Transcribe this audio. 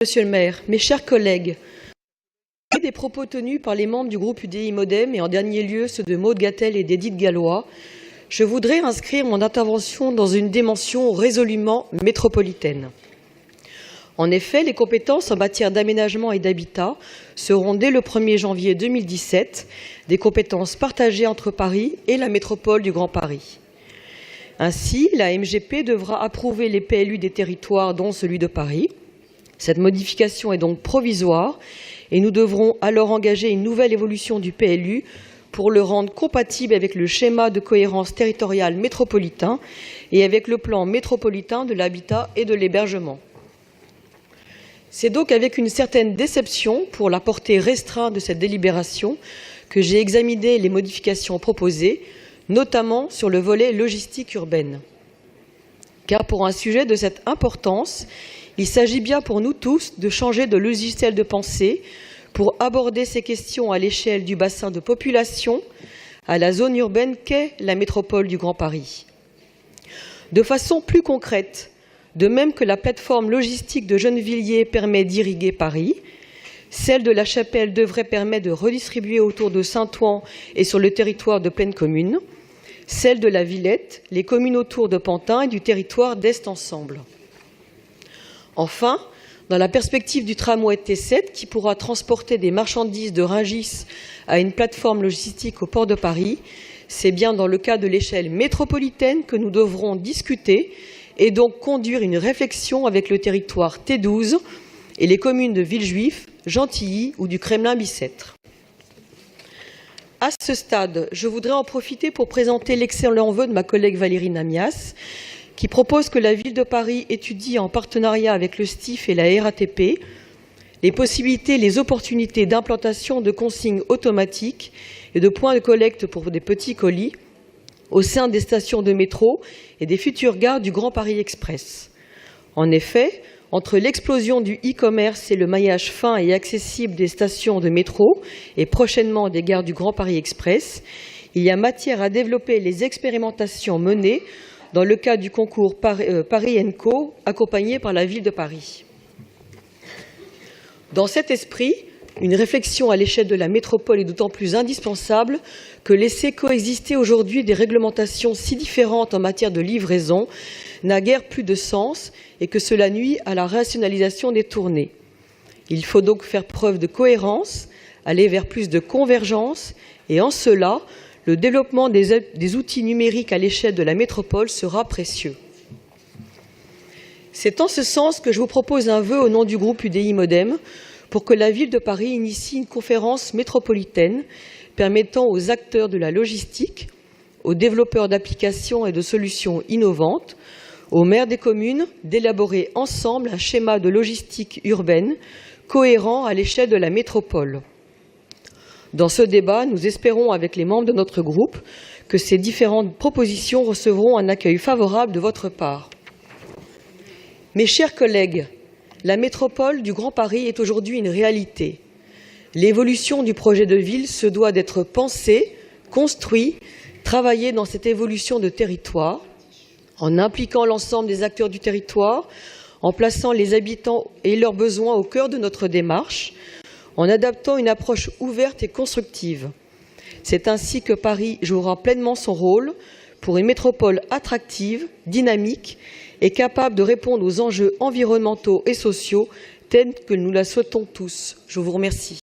Monsieur le maire, mes chers collègues, des propos tenus par les membres du groupe UDI Modem et en dernier lieu ceux de Maude Gattel et d'Édith Gallois, je voudrais inscrire mon intervention dans une dimension résolument métropolitaine. En effet, les compétences en matière d'aménagement et d'habitat seront dès le 1er janvier 2017 des compétences partagées entre Paris et la métropole du Grand Paris. Ainsi, la MGP devra approuver les PLU des territoires, dont celui de Paris. Cette modification est donc provisoire et nous devrons alors engager une nouvelle évolution du PLU pour le rendre compatible avec le schéma de cohérence territoriale métropolitain et avec le plan métropolitain de l'habitat et de l'hébergement. C'est donc avec une certaine déception pour la portée restreinte de cette délibération que j'ai examiné les modifications proposées, notamment sur le volet logistique urbaine. Car pour un sujet de cette importance, il s'agit bien pour nous tous de changer de logiciel de pensée pour aborder ces questions à l'échelle du bassin de population, à la zone urbaine qu'est la métropole du Grand Paris. De façon plus concrète, de même que la plateforme logistique de Gennevilliers permet d'irriguer Paris, celle de La Chapelle devrait permettre de redistribuer autour de Saint-Ouen et sur le territoire de pleine commune, celle de la Villette, les communes autour de Pantin et du territoire d'Est-Ensemble. Enfin, dans la perspective du tramway T7 qui pourra transporter des marchandises de Rungis à une plateforme logistique au port de Paris, c'est bien dans le cas de l'échelle métropolitaine que nous devrons discuter et donc conduire une réflexion avec le territoire T12 et les communes de Villejuif, Gentilly ou du Kremlin-Bicêtre. À ce stade, je voudrais en profiter pour présenter l'excellent vœu de ma collègue Valérie Namias, qui propose que la Ville de Paris étudie en partenariat avec le STIF et la RATP les possibilités et les opportunités d'implantation de consignes automatiques et de points de collecte pour des petits colis au sein des stations de métro et des futures gares du Grand Paris Express. En effet, entre l'explosion du e-commerce et le maillage fin et accessible des stations de métro et prochainement des gares du Grand Paris Express, il y a matière à développer les expérimentations menées dans le cadre du concours Paris & Co, accompagné par la Ville de Paris. Dans cet esprit, une réflexion à l'échelle de la métropole est d'autant plus indispensable que laisser coexister aujourd'hui des réglementations si différentes en matière de livraison n'a guère plus de sens et que cela nuit à la rationalisation des tournées. Il faut donc faire preuve de cohérence, aller vers plus de convergence et en cela, le développement des outils numériques à l'échelle de la métropole sera précieux. C'est en ce sens que je vous propose un vœu au nom du groupe UDI Modem pour que la Ville de Paris initie une conférence métropolitaine permettant aux acteurs de la logistique, aux développeurs d'applications et de solutions innovantes, aux maires des communes d'élaborer ensemble un schéma de logistique urbaine cohérent à l'échelle de la métropole. Dans ce débat, nous espérons, avec les membres de notre groupe, que ces différentes propositions recevront un accueil favorable de votre part. Mes chers collègues, la métropole du Grand Paris est aujourd'hui une réalité. L'évolution du projet de ville se doit d'être pensée, construite, travaillée dans cette évolution de territoire, en impliquant l'ensemble des acteurs du territoire, en plaçant les habitants et leurs besoins au cœur de notre démarche, en adaptant une approche ouverte et constructive. C'est ainsi que Paris jouera pleinement son rôle pour une métropole attractive, dynamique et capable de répondre aux enjeux environnementaux et sociaux tels que nous la souhaitons tous. Je vous remercie.